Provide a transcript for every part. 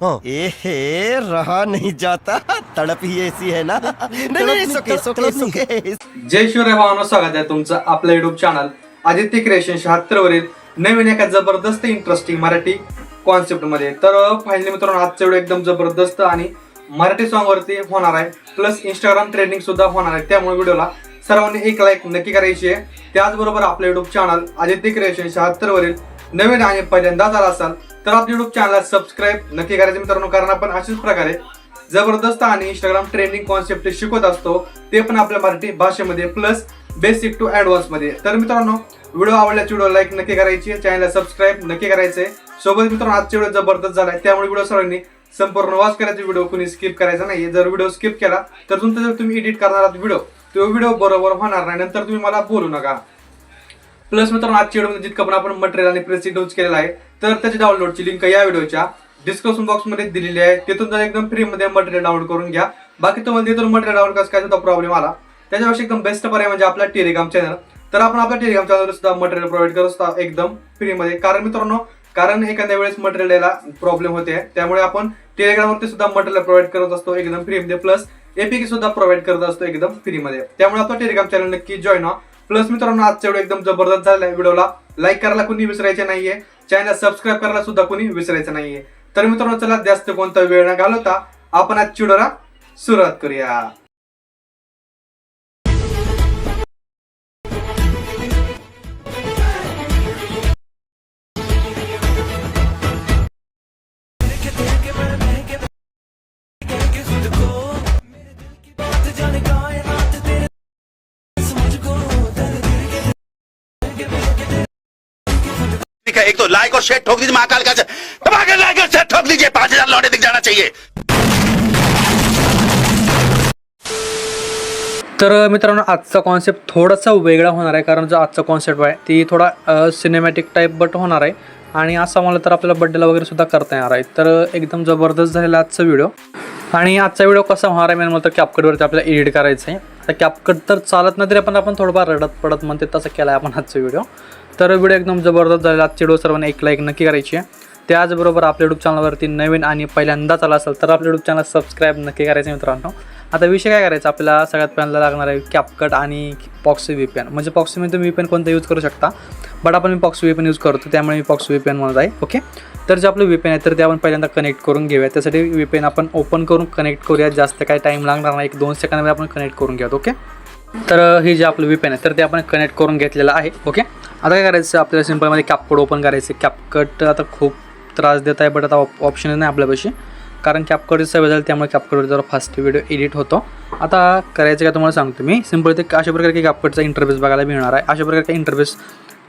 ए रहा नहीं जाता, तड़प ही ऐसी है ना। नहीं, सुके जय शिवराय भावांनो, स्वागत आहे तुमचं आपल्या युट्यूब चॅनल आदित्य क्रिएशन 76 वरील नवीन एका जबरदस्त इंटरेस्टिंग मराठी कॉन्सेप्ट मध्ये. तर फायनली मित्रांनो, आजचा व्हिडिओ एकदम जबरदस्त आणि मराठी सॉन्ग वरती होणार आहे, प्लस इंस्टाग्राम ट्रेंडिंग सुद्धा होणार आहे. त्यामुळे व्हिडिओला सर्वांनी एक लाईक नक्की करायची आहे. त्याचबरोबर आपल्या युट्यूब चॅनल आदित्य क्रिएशन 76 वरील नवीन आणि पहिल्यांदाच आला असाल तर आपल्या युट्यूब चॅनलला सबस्क्राईब नक्की करायचं मित्रांनो, कारण आपण अशाच प्रकारे जबरदस्त आणि इंस्टाग्राम ट्रेंडिंग कॉन्सेप्ट शिकवत असतो, ते पण आपल्या मराठी भाषेमध्ये प्लस बेसिक टू ऍडव्हान्स मध्ये. तर मित्रांनो, व्हिडिओ आवडल्यास व्हिडिओ लाईक नक्की करायची, चॅनलला सबस्क्राईब नक्की करायचंय. सोबत मित्रांनो, आजचा व्हिडिओ जबरदस्त झालाय, त्यामुळे व्हिडिओ सर्वांनी संपूर्ण वॉच करायचा. व्हिडिओ कोणी स्किप करायचा नाही. जर व्हिडिओ स्किप केला तर तुमचा जर तुम्ही एडिट करणार आहात व्हिडिओ, तो व्हिडिओ बरोबर होणार नाही, नंतर तुम्ही मला बोलू नका. प्लस मित्रांनो, आजच्या व्हिडिओमध्ये जितकं पण आपण मटेरियल आणि प्रेस यूज केलेला आहे, तर त्याची डाउनलोडची लिंक या व्हिडिओच्या डिस्क्रिप्शन बॉक्स मध्ये दिलेली आहे. तिथून जर एकदम फ्री मध्ये मटेरियल डाउनलोड करून घ्या. बाकी तुम्हाला तिथून मटेरियल डाउनलोड करायचा काय सुद्धा प्रॉब्लेम आला, त्याच्यापेक्षा एकदम बेस्ट पर्याय म्हणजे आपला टेलिग्राम चॅनल. तर आपण आपल्या टेलिग्राम चॅनलवर सुद्धा मटेरियल प्रोव्हाइड करत असतो एकदम फ्री मध्ये. कारण मित्रांनो, एखाद्या वेळेस मटेरियल द्यायला प्रॉब्लेम होते, त्यामुळे आपण टेलिग्रामवरती सुद्धा मटेरियल प्रोव्हाइड करत असतो एकदम फ्री मध्ये, प्लस एपीके सुद्धा प्रोव्हाइड करत असतो एकदम फ्री मध्ये. त्यामुळे आपला टेलिग्राम चॅनल नक्की जॉईन व्हा. प्लस मित्रांनो, आजचा व्हिडिओ एकदम जबरदस्त झालाय. व्हिडिओला लाईक करायला कोणी विसरायचे नाहीये, चॅनल सबस्क्राईब करायला सुद्धा कोणी विसरायचं नाहीये. तर मित्रांनो, चला जास्त कोणता वेळ न घालवता आपण आजच्या व्हिडिओला सुरुवात करूया. एक तो लाइक और शेयर ठोक दीजिए, महाकाल का दबाकर लाइक और शेयर ठोक दीजिए, 5000 लौटे दिख जाना चाहिए. तर मित्रांनो, आजचा कॉन्सेप्ट थोडासा वेगळा होणार आहे, कारण जो आजचा कॉन्सेप्ट आहे ती थोडा सिनेमॅटिक टाईप बट होणार आहे, आणि असं मला तर आपल्याला बड्डेला वगैरे सुद्धा करता येणार आहे. तर एकदम जबरदस्त झालेला आजचा व्हिडिओ. आणि आजचा व्हिडिओ कसा होणार आहे, मी म्हणतो कॅपकटवरती आपल्याला एडिट करायचं आहे. आता कॅपकट तर चालत नाही, तरी आपण थोडंफार रडत पडत म्हणते तसं केला आहे आपण आजचा व्हिडिओ. तर व्हिडिओ एकदम जबरदस्त झालेला. आजच्या व्हिडिओ सर्वांनी एक लाईक नक्की करायची आहे. त्याचबरोबर आपल्या यूट्यूब चॅनलवरती नवीन आणि पहिल्यांदाच आला असेल तर आपल्या यूट्यूब चॅनल सबस्क्राईब नक्की करायचं मित्रांनो. आता विषय काय करायचा, आपल्याला सगळ्यात पहिल्यांदा लागणार आहे कॅपकट आणि पॉक्सी VPN. म्हणजे पॉक्सीमध्ये तुम्ही VPN कोणता यूज करू शकता, बट आपण मी पॉक्सी VPN यूज करतो, त्यामुळे मी पॉक्सी VPN म्हणत आहे. ओके, तर जे आपलं VPN आहे तर ते आपण पहिल्यांदा कनेक्ट करून घेऊया. त्यासाठी VPN आपण ओपन करून कनेक्ट करूया. जास्त काही टाईम लागणार नाही, 1-2 सेकंदामध्ये आपण कनेक्ट करून घेऊयात. ओके, तर हे जे आपलं VPN आहे तर ते आपण कनेक्ट करून घेतलेलं आहे. ओके, आता काय करायचं, आपल्याला सिंपलमध्ये कॅपकट ओपन करायचं. कॅपकट आता खूप त्रास देत आहे, बट आता ऑप्शन नाही आपल्यापाशी, कारण कॅपकटची सवय झाली, त्यामुळे कॅपकटवर जरा फास्ट व्हिडिओ एडिट होतो. आता करायचं काय तुम्हाला सांगतो मी. सिंपल ते अशा प्रकारे की कॅपकटचा इंटरफेस बघायला मिळणार आहे. अशा प्रकारचा इंटरफेस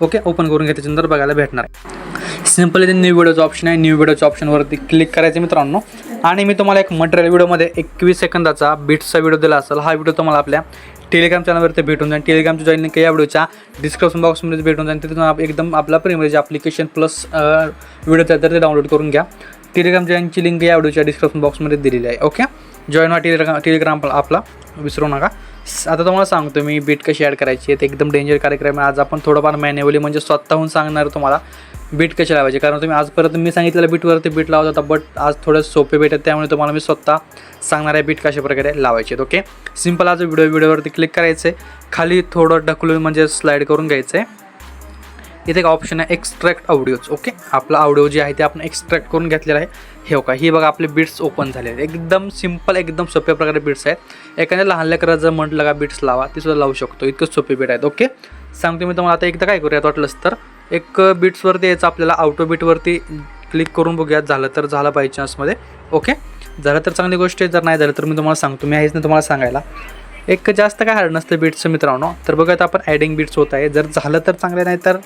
ओके ओपन करून घेतल्यानंतर बघायला भेटणार आहे. सिंपल इथे न्यू व्हिडिओचं ऑप्शन आहे. न्यू व्हिडिओच्या ऑप्शनवरती क्लिक करायचं मित्रांनो. आणि मी तुम्हाला एक मटेरियल व्हिडिओमध्ये 21 सेकंदाचा बीट्सचा व्हिडिओ दिला असेल. हा व्हिडिओ तुम्हाला आपल्या टेलिग्राम चॅनलवरती भेटून जाईल. टेलिग्रामची जॉईन लिंक या व्हिडिओच्या डिस्क्रिप्शन बॉक्समध्ये भेटून जाईल. तिथून एकदम आपला प्रीमियम ॲप्लिकेशन प्लस व्हिडिओ आहे तर ते डाउनलोड करून घ्या. टेलिग्राम जॉईनची लिंक या व्हिडिओच्या डिस्क्रिप्शन बॉक्समध्ये दिलेली आहे. ओके, जॉईन व्हा टेलिग्राम आपला, विसरू नका. आता तुम्हाला सांगतो मी बीट कशी ॲड करायची आहे. ते एकदम डेंजर कार्यक्रम आहे. आज आपण थोडंफार मॅन्युअली म्हणजे स्वतःहून सांगणार तुम्हाला बीट कशी लावायची, कारण तुम्ही आजपर्यंत मी सांगितलेल्या बीटवरती बीट लावत होता, बट आज थोडं सोपे बीट आहेत, त्यामुळे तुम्हाला मी स्वतः सांगणार आहे बीट कशा प्रकारे लावायचे आहेत. ओके, सिंपल आज व्हिडिओवरती क्लिक करायचं आहे. खाली थोडं ढकलून म्हणजे स्लाईड करून घ्यायचं आहे. इथे एक ऑप्शन आहे एक्स्ट्रॅक्ट ऑडिओज. ओके, आपला ऑडिओ जे आहे ते आपण एक्स्ट्रॅक्ट करून घेतलेला आहे. हे हो का, ही बघा आपले बीट्स ओपन झालेले आहेत. एकदम सिंपल, एकदम सोप्या प्रकारे बीट्स आहेत. एखाद्या लहान लेकराचं जर म्हटलं का बीट्स लावा, ती सुद्धा लावू शकतो. इतकं सोपे बीट आहेत. ओके, सांगतो मी तुम्हाला. आता एकदा काय करूयात, वाटलंच तर एक बीट्सवरती यायचं आपल्याला, आउटो बीटवरती क्लिक करून बघूयात. झालं तर झालं बाय चान्समध्ये. ओके, झालं तर चांगली गोष्ट आहे, जर नाही झालं तर मी तुम्हाला सांगतो. मी आहेच ना तुम्हाला सांगायला. एक जास्त काय हार्ड नसतं बीट्सचं मित्रांनो. तर बघूयात आपण ॲडिंग बीट्स होत आहे. जर झालं तर चांगलं, नाही तर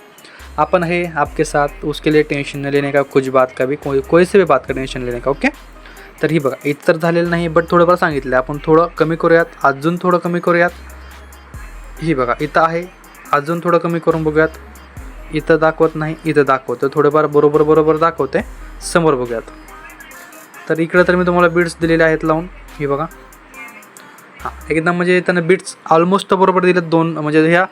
अपन है आपके साथ, उसके लिए टेंशन न लेने का, कुछ बात का भी कोई से भी बात का टेंशन लेने का. ओके, तर ही बघा इथं तर झालेलं नाही, बट थोडंफार सांगितलं आपण थोडं कमी करूयात, अजून थोडं कमी करूयात. ही बघा इथं आहे, अजून थोडं कमी करून बघूयात. इथं दाखवत नाही, इथं दाखवतं. थोडंफार बरोबर दाखवते. समोर बघूयात. तर इकडं तर मी तुम्हाला बीट्स दिलेले आहेत लावून. ही बघा, हां एकदम म्हणजे त्यांना बीट्स ऑलमोस्ट बरोबर दिलेत. 2 म्हणजे ह्या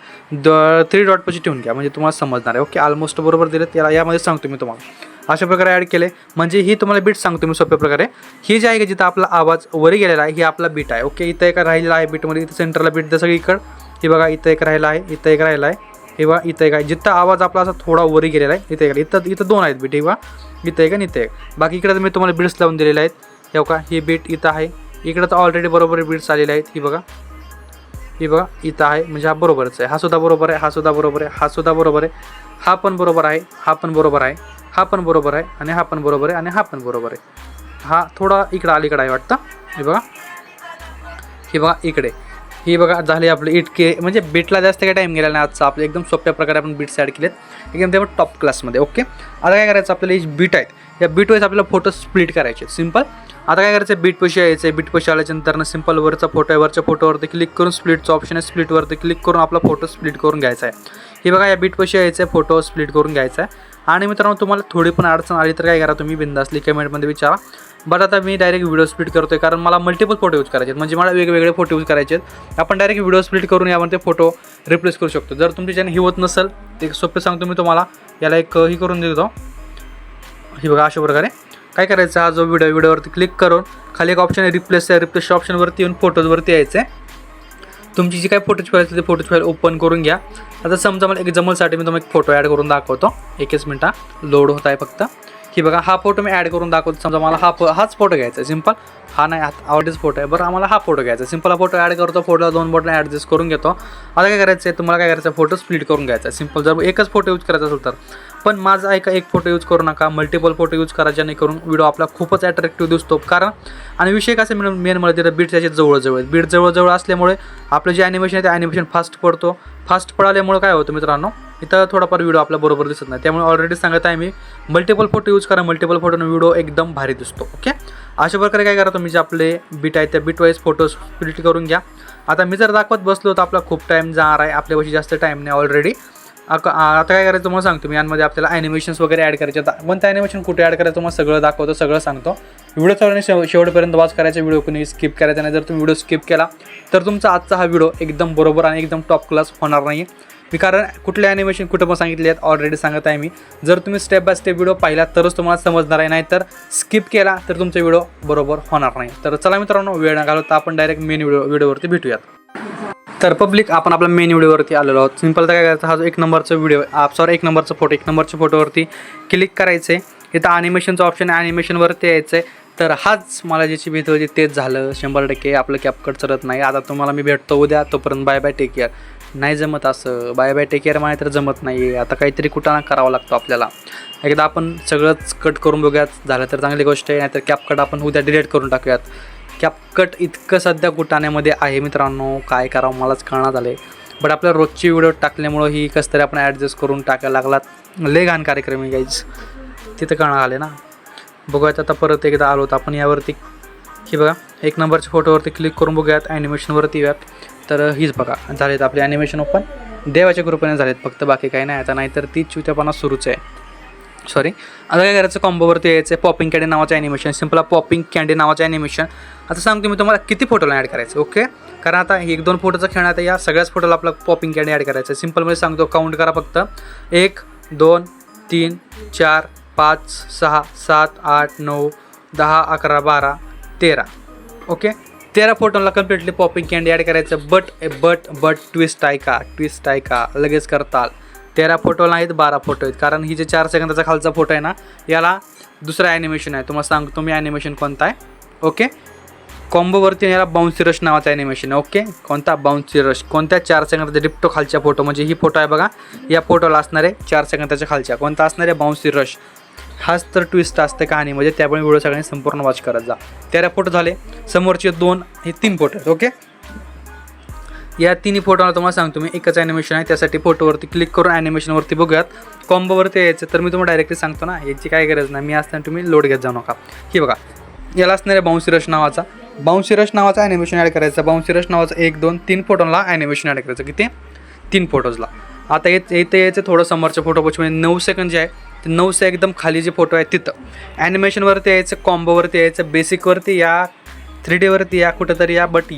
3 डॉट पाशी ठेवून घ्या, म्हणजे तुम्हाला समजणार आहे. ओके, ऑलमोस्ट बरोबर दिलेत. यामध्ये सांगतो मी तुम्हाला. अशा प्रकारे ॲड केले. म्हणजे ही तुम्हाला बीट सांगतो मी सोप्या प्रकारे. ही जी आहे की जिथं आपला आवाज वरी गेलेला आहे ही आपला बीट आहे. ओके, इथं एक राहिलेला आहे बीटमध्ये, इथं सेंटरला बीट जसं इकडं हे बघा, इथं एक राहिला आहे, इथं एक राहिला आहे, हे बघा इथं एक आहे. जिथं आवाज आपला असा थोडा वरी गेलेला आहे इथं एक, इथं 2 आहेत बीट, हे बघा इथं एक आणि इथं एक. बाकी इकडे मी तुम्हाला बीट्स लावून दिलेले आहेत. हे बघा ही बीट इथं आहे, इकडं तर ऑलरेडी बरोबर बीट्स आलेले आहेत. ही बघा इथं आहे, म्हणजे हा बरोबरच आहे. हा सुद्धा बरोबर आहे, हा सुद्धा बरोबर आहे, हा सुद्धा बरोबर आहे, हा पण बरोबर आहे, हा पण बरोबर आहे, हा पण बरोबर आहे, आणि हा पण बरोबर आहे, आणि हा पण बरोबर आहे. हा थोडा इकडं अलीकडं आहे वाटतं. हे बघा इकडे. ही बघा झाले आपले इटके, म्हणजे बीटला जास्त काही टाईम गेला नाही आजचा. आपले एकदम सोप्या प्रकारे आपण बीट्स ॲड केलेत एकदम तेव्हा टॉप क्लासमध्ये. ओके, आता काय करायचं, आपल्याला ही बीट आहेत या बीटवाईज आपल्याला फोटो स्प्लिट करायचे. सिंपल. आता काय करायचं, बीट पैसे यायचं आहे. बीट पैसे आल्याच्यानंतर सिंपल वरचा फोटो आहे, वरच्या फोटोवरती क्लिक करून स्प्लिटचं ऑप्शन आहे, स्प्लिटवरती क्लिक करून आपला फोटो स्प्लिट करून घ्यायचा आहे. हे बघा या बीट पैसे यायचं आहे, फोटो स्प्लिट करून घ्यायचा आहे. आणि मित्रांनो तुम्हाला थोडी पण अडचण आली तर काय करा, तुम्ही बिंदासली कमेंटमध्ये विचारा. बट आता मी डायरेक्ट व्हिडिओ स्प्लिट करतोय कारण मला मल्टिपल फोटो यूज करायचे आहेत, म्हणजे मला वेगवेगळे फोटो यूज करायचे आहेत. आपण डायरेक्ट व्हिडिओ स्प्लिट करून यावर ते फोटो रिप्लेस करू शकतो. जर तुमची चॅनल ही होत नसेल ते सोपे सांगतो मी तुम्हाला. याला एक ही करून देतो. ही बघा अशा प्रकारे काय करायचं, हा जो व्हिडिओवरती क्लिक करून खाली एक ऑप्शन आहे रिप्लेस आहे, रिप्लेसच्या ऑप्शनवरती येऊन फोटोजवरती यायचं आहे. तुमची जी काय फोटोची फाईल असेल ते फोटोची फाईल ओपन करून घ्या. आता समजा मला एक जमलसाठी मी तुम्हाला एक फोटो ॲड करून दाखवतो. 1 मिनिटा लोड होत आहे फक्त. ही बघा हा फोटो मी ॲड करून दाखवतो. समजा मला हाच फोटो घ्यायचा आहे. सिंपल. हा नाही आवडीच फोटो आहे, बरं आम्हाला हा फोटो घ्यायचा आहे. सिंपल हा फोटो ॲड करतो, फोटोला 2 बटन ॲडजस्ट करून घेतो. आता काय करायचं आहे, तुम्हाला काय करायचं आहे, फोटो स्प्लिट करून घ्यायचा आहे. सिंपल. जर एकच फोटो यूज करायचा असेल तर. पण माझा एक फोटो यूज करू नका, मल्टिपल फोटो यूज करा, जेणेकरून व्हिडिओ आपला खूपच अट्रॅक्टिव्ह दिसतो. कारण आणि विषय कसं मेन मला तिथं बीट त्याच्या जवळजवळ आहेत. बीट जवळजवळ असल्यामुळे आपलं जे ॲनिमेशन आहे ते ॲनिमेशन फास्ट पडतो. फास्ट पडाल्यामुळे काय होतं मित्रांनो, इथं थोडाफार व्हिडिओ आपला बरोबर दिसत नाही. त्यामुळे ऑलरेडी सांगत आहे मी, मल्टिपल फोटो यूज करा, मल्टिपल फोटोनं व्हिडिओ एकदम भारी दिसतो. ओके, अशा प्रकारे काय करा, तुम्ही जे आपले बीट आहेत त्या बीटवाईज फोटो स्प्लिट करून घ्या. आता मी जर दाखवत बसलो तर आपला खूप टाईम जाणार आहे, आपल्यापाशी जास्त टाईम नाही ऑलरेडी. आता काय करायचं तुम्हाला सांगतो मी, यामध्ये आपल्याला ॲनिमेशन्स वगैरे ॲड करायचे. कोणतं ॲनिमेशन कुठे ॲड करायचं तुम्हाला सगळं दाखवतो, सगळं सांगतो. व्हिडिओ चालवणे शेवटपर्यंत वाच करायचा, व्हिडिओ कोणी स्किप करायचा नाही. जर तुम्ही व्हिडिओ स्किप केला तर तुमचा आजचा हा व्हिडिओ एकदम बरोबर आणि एकदम टॉप क्लास होणार नाही. मी कारण कुठले ॲनिमेशन कुठं पण सांगितले आहेत ऑलरेडी सांगत आहे मी. जर तुम्ही स्टेप बाय स्टेप व्हिडिओ पाहिला तरच तुम्हाला समजणार आहे, नाही तर स्किप केला तर तुमचा व्हिडिओ बरोबर होणार नाही. तर चला मित्रांनो, वेळ न घालवता आपण डायरेक्ट मेन व्हिडिओवरती भेटूयात. तर पब्लिक आपण आपल्या मेन व्हिडिओवरती आलेलो आहोत. सिंपल तर काय करायचं, हा जो 1 नंबरचा व्हिडिओ एक नंबरचा फोटो, 1 नंबरच्या फोटोवरती क्लिक करायचं आहे. इथं ॲनिमेशनचं ऑप्शन आहे, ॲनिमेशनवरती यायचं आहे. तर हाच मला ज्याची भीती होती तेच झालं. 100% आपलं कॅपकट चलत नाही. आता तुम्हाला मी भेटतो उद्या, तोपर्यंत बाय बाय टेक केअर. नाही जमत असं, बाय बाय टेक केअर म्हणे तर जमत नाही. आता काहीतरी कुठं करावं लागतो आपल्याला. एकदा आपण सगळंच कट करून बघूयात, झालं तर चांगली गोष्ट आहे, नाहीतर कॅपकट आपण उद्या डिलीट करून टाकूयात. कॅपकट इतकं सध्या कुटाण्यामध्ये आहे मित्रांनो, काय करावं मलाच कळणार झालं आहे. बट आपल्या रोजची व्हिडिओ टाकल्यामुळं ही कसं तरी आपण ॲडजस्ट करून टाकायला लागलात. लय घाण कार्यक्रम आहे गाईज, तिथं कळणार आले ना. बघूयात आता परत एकदा आलो होतं आपण यावरती. ही बघा 1 नंबरच्या फोटोवरती क्लिक करून बघूयात, ॲनिमेशनवरती येऊयात. तर हीच बघा झालेत आपले ॲनिमेशन ओपन. देवाच्या कृपेने झालेत फक्त, बाकी काही नाही. आता नाहीतर ती चुत्यापणा सुरूच आहे. सॉरी. आता काय करायचं, कॉम्बोवरती यायचं आहे. पॉपिंग कँडी नावाचं ॲनिमेशन, सिंपल पॉपिंग कँडी नावाचं ॲनिमेशन. आता सांगतो मी तुम्हाला किती फोटोला ॲड करायचं. ओके, कारण आता 1-2 फोटोचं खेळ, आता या सगळ्याच फोटोला आपला पॉपिंग कँडी ॲड करायचं आहे. सिंपलमध्ये सांगतो, काउंट करा फक्त. 1 2 3 4 5 6 7 8 9 10 11 12 13. ओके, 13 फोटोला कम्प्लिटली पॉपिंग कँडी ॲड करायचं. बट ट्विस्ट आहे का लगेच करताल. 13 फोटो नाहीत, 12 फोटो आहेत. कारण ही जे 4 सेकंदाचा खालचा फोटो आहे ना, याला दुसरं ॲनिमेशन आहे. तुम्हाला सांगतो मी ॲनिमेशन कोणता आहे. ओके, कॉम्बोवरती याला बाउन्सी रश नावाचं ॲनिमेशन आहे. ओके, कोणता बाउन्सी रश, कोणत्या 4 सेकंदाचा डिप्टो खालच्या फोटो, म्हणजे ही फोटो आहे बघा, या फोटोला असणार आहे 4 सेकंदाच्या खालच्या. कोणता असणार आहे, बाउन्सी रश. हाच तर ट्विस्ट असते कहाणीमध्ये, त्यामुळे व्हिडिओ सगळ्यांनी संपूर्ण वॉच करत जा. 13 फोटो झाले, समोरचे 2 हे 3 फोटो आहेत. ओके, या 3 फोटोला तुम्हाला सांगतो मी एकच ॲनिमेशन आहे. त्यासाठी फोटोवरती क्लिक करून ॲनिमेशनवरती बघूयात. कॉम्बोवरती यायचं तर मी तुम्हाला डायरेक्टली सांगतो ना, याची काय गरज नाही. मी असताना तुम्ही लोड घेत जाऊ नका. हे बघा, याला असणार आहे बाउन्सी रश नावाचा ॲनिमेशन ॲड करायचा. बाउन्सी रश नावाचा 1 2 3 फोटोला ॲनिमेशन ॲड करायचं. किती, 3 फोटोजला. आता इथे यायचं थोडं समोरच्या फोटोपासून 9 सेकंड जे आहे ते 9 एकदम खाली जे फोटो आहे तिथं ॲनिमेशनवरती यायचं. कॉम्बोवरती यायचं, बेसिकवरती या, 3D वरती या, कुठंतरी या. बट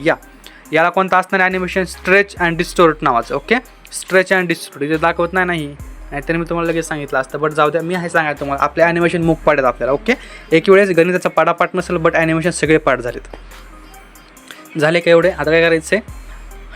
याला कोणतं असणार ॲनिमेशन, स्ट्रेच अँड डिस्टोर्ट नावाचं. Okay, stretch and distort. इथे दाखवत नाही नाहीतर मी तुम्हाला लगेच सांगितलं असतं. बट जाऊ द्या, मी हे सांगायचं तुम्हाला, आपले ॲनिमेशन मूक पाठ आहेत आपल्याला. ओके, एक वेळेस गणिताचा पाडा पाठ नसेल, बट ॲनिमेशन सगळे पाठ झालेत. झाले का एवढे? आता काय करायचं आहे,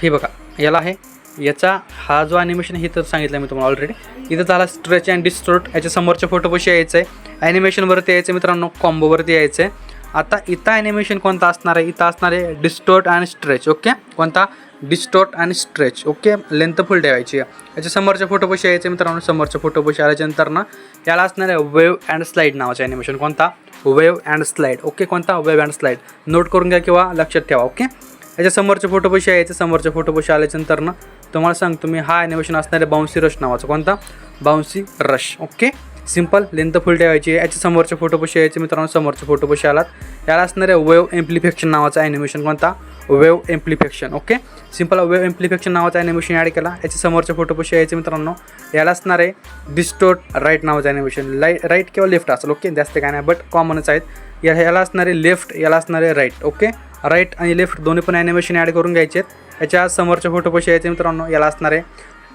हे बघा, याला आहे याचा हा जो ॲनिमेशन हे तर सांगितलं मी तुम्हाला ऑलरेडी. इथं झाला स्ट्रेच अँड डिस्टोर्ट, याच्या समोरच्या फोटोपाशी यायचं आहे. ॲनिमेशनवरती यायचं मित्रांनो, कॉम्बोवरती यायचं आहे. आता इथं ॲनिमेशन कोणता असणार आहे? इथं असणार आहे डिस्टोर्ट आणि स्ट्रेच. ओके, कोणता? डिस्टोर्ट आणि स्ट्रेच. ओके, लेंथ फुल ठेवायची. याच्या समोरच्या फोटोपाशी यायचं मित्रांनो. समोरच्या फोटोपाशी आल्याच्यानंतर ना याला असणार आहे वेव्ह अँड स्लाईड नावाचं ॲनिमेशन. कोणता? Wave and slide. ओके, कोणता? Wave and slide. नोट करून घ्या किंवा लक्षात ठेवा. ओके, याच्या समोरच्या फोटोपाशी यायचं. समोरच्या फोटोपाशी आल्याच्यानंतर ना तुम्हाला सांगतो मी, हा ॲनिमेशन असणार आहे बाउन्सी रश नावाचा. कोणता? Bouncy rush. Okay, simple, length full ठेवायची. याच्या समोरच्या फोटोपाशी यायचे मित्रांनो. समोरच्या फोटोपाशी आलात, याला असणार आहे वेव्ह एम्प्लिफिकेशन नावाचा ॲनिमेशन. कोणता? Wave amplification. Okay, simple wave amplification नावाचा ॲनिमेशन ॲड केला. याच्या समोरच्या फोटोपाशी यायचे मित्रांनो. याला असणार आहे डिस्टोर्ट राईट नावाचं ॲनिमेशन. राईट किंवा लेफ्ट असेल. ओके, जास्त काय नाही, बट कॉमनच आहेत. याला असणार आहे लेफ्ट, याला असणार आहे राईट. ओके, राईट आणि लेफ्ट दोन्ही पण ॲनिमेशन ॲड करून घ्यायचे आहेत. याच्या समोरच्या फोटोपाशी यायचे मित्रांनो. याला असणार आहे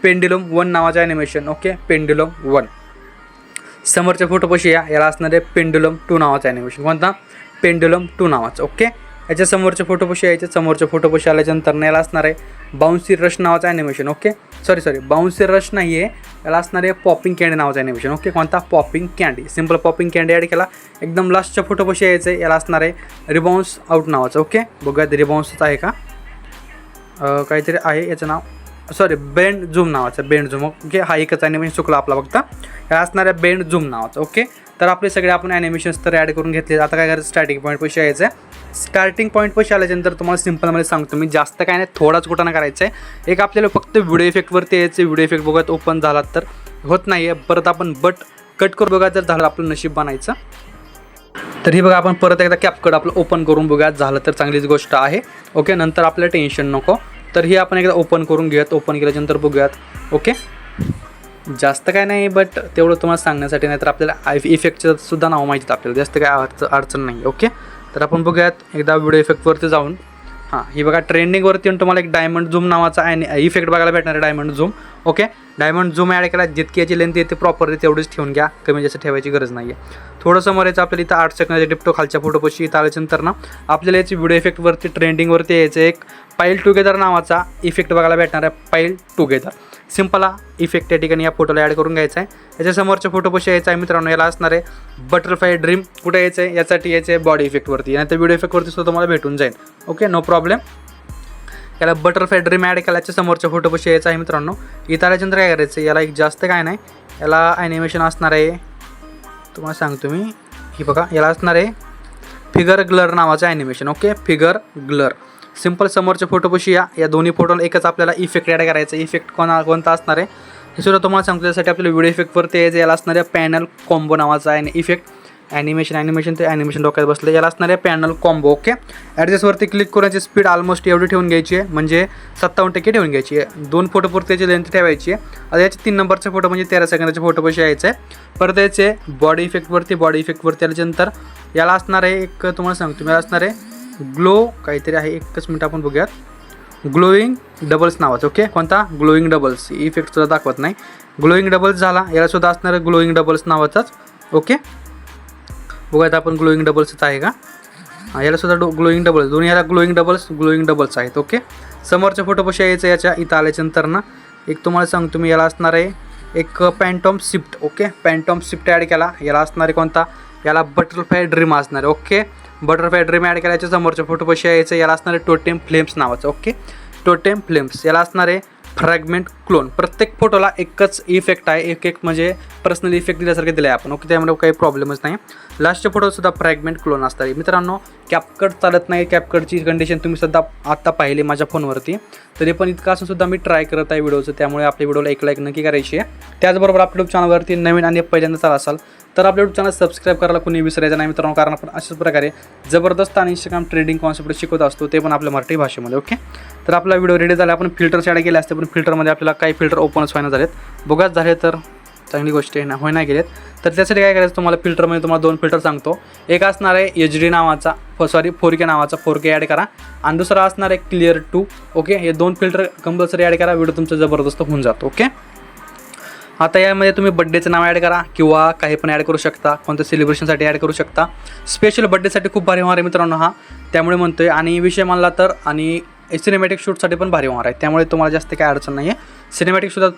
पेंड्युलम 1 नावाचं ॲनिमेशन. Okay, pendulum 1. समोरच्या फोटोपाशी याला असणार आहे पेंड्युलम 2 नावाचं ॲनिमेशन. कोणता? पेंड्युलम 2 नावाचं. ओके, याच्या समोरच्या फोटोपाशी यायचे. समोरच्या फोटोपाशी आल्याच्यानंतर याला असणार आहे बाउन्सी रश नावाचं animation. Okay, sorry bouncy rush नाही आहे, याला असणार आहे पॉपिंग कँडी नावाचं ॲनिमेशन. ओके, कोणता? Popping candy. Simple popping candy add केला. एकदम लास्टच्या फोटोपाशी यायचं आहे. याला असणार आहे रिबाउन्स आउट नावाचं. ओके, बघूयात रिबाउन्सच आहे का, काहीतरी आहे याचं नाव, सॉरी बेंड झूम नावाचं. Bend zoom. ओके, हा एकच ॲनिमेशन चुकला आपला फक्त. याला असणार आहे बेंड झूम नावाचं. ओके, तर आपले सगळे आपण ॲनिमेशन्स तर ॲड करून घेतले. आता काय करायचं, स्टार्टिंग पॉईंटपाशी यायचं आहे. स्टार्टिंग पॉईंटपाशी आल्याच्यानंतर तुम्हाला सिंपलमध्ये सांगतो मी, जास्त काय नाही, थोडाच कुठं ना करायचं आहे. एक आपल्याला फक्त व्हिडिओ इफेक्टवरती यायचं. व्हिडिओ इफेक्ट बघत ओपन झाला तर होत नाही आहे, परत आपण कट करून बघा, जर झालं आपलं नशीब बनायचं. तर ही बघा, आपण परत एकदा कॅपकट आपलं ओपन करून बघूयात, झालं तर चांगलीच गोष्ट आहे. ओके, नंतर आपल्याला टेन्शन नको. तर ही आपण एकदा ओपन करून घेऊयात. ओपन केल्याच्यानंतर बघूयात. ओके, जास्त काय नाही, बट तेवढं तुम्हाला सांगण्यासाठी, नाही तर आपल्याला इफेक्टचं सुद्धा नाव माहिती आहे आपल्याला, जास्त काय अडचण नाही. ओके, तर आपण बघूयात एकदा व्हिडिओ इफेक्टवरती जाऊन. हां, ही बघा ट्रेंडिंगवरती येऊन तुम्हाला एक डायमंड झूम नावाचा इफेक्ट बघायला भेटणार आहे. Diamond zoom. Okay, diamond zoom add केला. जितकी याची लेंथ येते प्रॉपरली तेवढीच ठेवून घ्या, कमी जास्त ठेवायची गरज नाही आहे. थोडंसं मरायचं आपल्याला इथं 8 सेकंदाचे टिपटो खालच्या फोटोपाशी. इथं आल्याच्यानंतर ना आपल्याला याची व्हिडिओ इफेक्टवरती ट्रेंडिंगवरती यायचं एक पाईल टुगेदर नावाचा इफेक्ट बघायला भेटणार आहे. पाईल टुगेदर सिंपल इफेक्ट या ठिकाणी या फोटोला ॲड करून घ्यायचा आहे. याच्या समोरच्या फोटोपाशी यायचा आहे मित्रांनो. याला असणार आहे बटरफ्लाय ड्रीम. कुठे यायचं आहे? यासाठी यायचं आहे बॉडी इफेक्टवरती, आणि त्या व्हिडिओ इफेक्टवरती सुद्धा तुम्हाला भेटून जाईल. Okay, no problem. याला बटरफ्लाय ड्रीम ॲड केला. याच्या समोरच्या फोटोपाशी यायचं आहे मित्रांनो. इथं आल्याच्यानंतर काय करायचं आहे, याला एक जास्त काय नाही, याला ॲनिमेशन असणार आहे, तुम्हाला सांगतो मी. ही बघा, याला असणार आहे फिगर ग्लर नावाचं ॲनिमेशन. ओके, फिगर ग्लर. सिंपल समोरच्या फोटोपाशी या दोन्ही फोटोला एकच आपल्याला इफेक्ट ॲड करायचा. इफेक्ट कोणता असणार आहे हे सुद्धा तुम्हाला सांगतो. त्यासाठी आपल्याला व्हिडिओ इफेक्टवरती यायचं. याला असणार आहे पॅनल कॉम्बो नावाचा इफेक्ट. ॲनिमेशन ते ॲनिमेशन डोक्यात बसलं. याला असणार आहे पॅनल कॉम्बो. ओके, ॲडजस्टवरती क्लिक करून याची स्पीड ऑलमोस्ट एवढी ठेवून घ्यायची आहे, म्हणजे 57% ठेवून घ्यायची आहे. 2 फोटोपुरती याची लेंथ ठेवायची आहे. आता याचे 3 नंबरचे फोटो म्हणजे 13 सेकंदाचे फोटोपाशी यायचं आहे. परत याचे बॉडी इफेक्टवरती आल्याच्यानंतर याला असणार आहे एक, तुम्हाला सांगतो, याला असणार आहे ग्लो काहीतरी आहे. एकच मिनिट आपण बघूयात. ग्लोईंग डबल्स नावाचं. ओके, कोणता? Glowing doubles. इफेक्टसुद्धा दाखवत नाही. ग्लोईंग डबल्स झाला. यालासुद्धा असणार आहे ग्लोईंग डबल्स नावाचाच. ओके, बघूयात आपण ग्लोईंग डबल्सच आहे का. यालासुद्धा ग्लोईंग डबल्स, दोन्ही याला ग्लोईंग डबल्स आहेत. ओके, समोरच्या फोटोपाशी यायचं. याच्या इथं आल्याच्यानंतर ना एक तुम्हाला सांगतो मी, याला असणार आहे एक पॅन्टॉम शिफ्ट. ओके, पॅन्टॉम शिफ्ट ॲड केला. याला असणार आहे कोणता? याला बटरफ्लाय ड्रीम असणार आहे. ओके, बटरफ्लाय ड्रीम ॲड केल्याच्या समोरच्या फोटोपाशी यायचं. याला असणार आहे टोटेम फ्लेम्स नावाचं. Okay, totem flames. याला असणार आहे फ्रॅगमेंट क्लोन. प्रत्येक फोटोला एकच इफेक्ट आहे, एक म्हणजे पर्सनल इफेक्ट दिल्यासारखे दिले आहे आपण. ओके, त्यामुळे काही प्रॉब्लेमच नाही. लास्टच्या फोटोसुद्धा फ्रॅगमेंट क्लोन असतात. मित्रांनो, कॅपकट चालत नाही. कॅपकटची कंडिशन तुम्ही सुद्धा आत्ता पाहिली माझ्या फोनवरती, तरी पण इतकं असून सुद्धा मी ट्राय करत आहे व्हिडिओचं. त्यामुळे आपल्या व्हिडिओला एक लाईक नक्की करायची आहे. त्याचबरोबर आपल्या यूट्यूब चॅनलवरती नवीन आणि पहिल्यांदा चालू असाल तर आपल्या यूट्यूब चॅनल सबस्क्राईब करायला कोणी विसरायचं नाही मित्रांनो, कारण आपण अशाच प्रकारे जबरदस्त आणि इंस्टाग्राम ट्रेडिंग कॉन्सेप्ट शिकवत असतो, ते पण आपल्या मराठी भाषेमध्ये. ओके, तर आपला व्हिडिओ रेडी झाला. आपण फिल्टर्स ॲड केले असते, पण फिल्टरमध्ये आपल्याला काही फिल्टर ओपनच व्हायला झालेत. बघाच झाले तर चांगली गोष्ट आहे ना, होय नाही गेलेत. तर त्यासाठी काय करायचं, तुम्हाला फिल्टरमध्ये तुम्हाला 2 फिल्टर सांगतो. एक असणार आहे HD नावाचा, 4K नावाचा 4K ॲड करा, आणि दुसरा असणार आहे क्लिअर 2. ओके, हे 2 फिल्टर कंपल्सरी ॲड करा. व्हिडिओ तुमचा जबरदस्त होऊन जातो. ओके, आता यामध्ये तुम्ही बड्डेचं नाव ॲड करा किंवा काही पण ॲड करू शकता, कोणत्या सेलिब्रेशनसाठी ॲड करू शकता. स्पेशल बड्डेसाठी खूप भारी होणार आहे मित्रांनो हा, त्यामुळे म्हणतोय. आणि विषय मानला तर आणि सिनेमॅटिक शूटसाठी पण भारी होणार आहे, त्यामुळे तुम्हाला जास्त काही अडचण नाही आहे. सिनेमॅटिकसुद्धा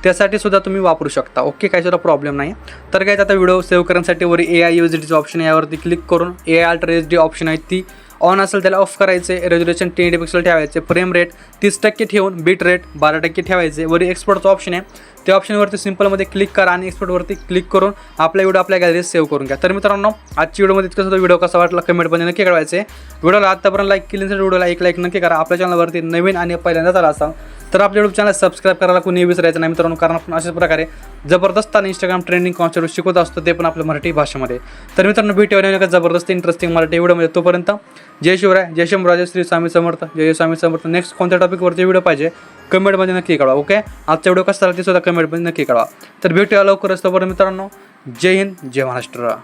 त्यासाठी सुद्धा तुम्ही वापरू शकता. ओके, काही सुद्धा प्रॉब्लेम नाही. तर काय आता व्हिडिओ सेव्ह करण्यासाठी वर AI USDचं ऑप्शन आहे, यावरती क्लिक करून AI अल्ट्रा HD ऑप्शन आहे ती ऑन असेल त्याला ऑफ करायचे. रेझोल्युशन 1080 पिक्सल ठेवायचे. फ्रेम रेट 30% ठेवून बीट रेट 12% ठेवायचे. वरी एक्सपोर्टचं ऑप्शन आहे, त्या ऑप्शनवरती सिंपलमध्ये क्लिक करा आणि एक्सपोर्टवरती क्लिक करून आपला व्हिडिओ आपल्या गॅलरीत सेव्ह करून घ्या. तर मित्रांनो, आजची व्हिडिओमध्ये इतकं सुद्धा व्हिडिओ कसा वाटला कमेंटमध्ये नक्की कळवायचे. व्हिडिओला आतापर्यंत लाईक केली नसेल व्हिडिओला एक लाईक नक्की करा. आपल्या चॅनलवरती नवीन आणि पहिल्यांदाच आला असाल तर आपल्या यूट्यूब चॅनल सबस्क्राईब करायला कोणी विसरायचं नाही मित्रांनो, कारण आपण अशाच प्रकारे जबरदस्त आणि इंस्टाग्राम ट्रेंडिंग कॉन्सेप्ट शिकवत असतो, ते पण आपल्या मराठी भाषेमध्ये. तर मित्रांनो, भेटूया एका जबरदस्त इंटरेस्टिंग मराठी व्हिडिओमध्ये. तोपर्यंत जय शिवराय, जय शंभूराजे, श्री स्वामी समर्थ, जय स्वामी समर्थ. नेक्स्ट कोणत्या टॉपिकवरती व्हिडिओ पाहिजे कमेंटमध्ये नक्की कळवा. ओके, आजचा व्हिडिओ कसा झाला ते सुद्धा कमेंटमध्ये नक्की कळवा. तर भेटूया लवकरच. तोपर्यंत मित्रांनो, जय हिंद, जय महाराष्ट्र.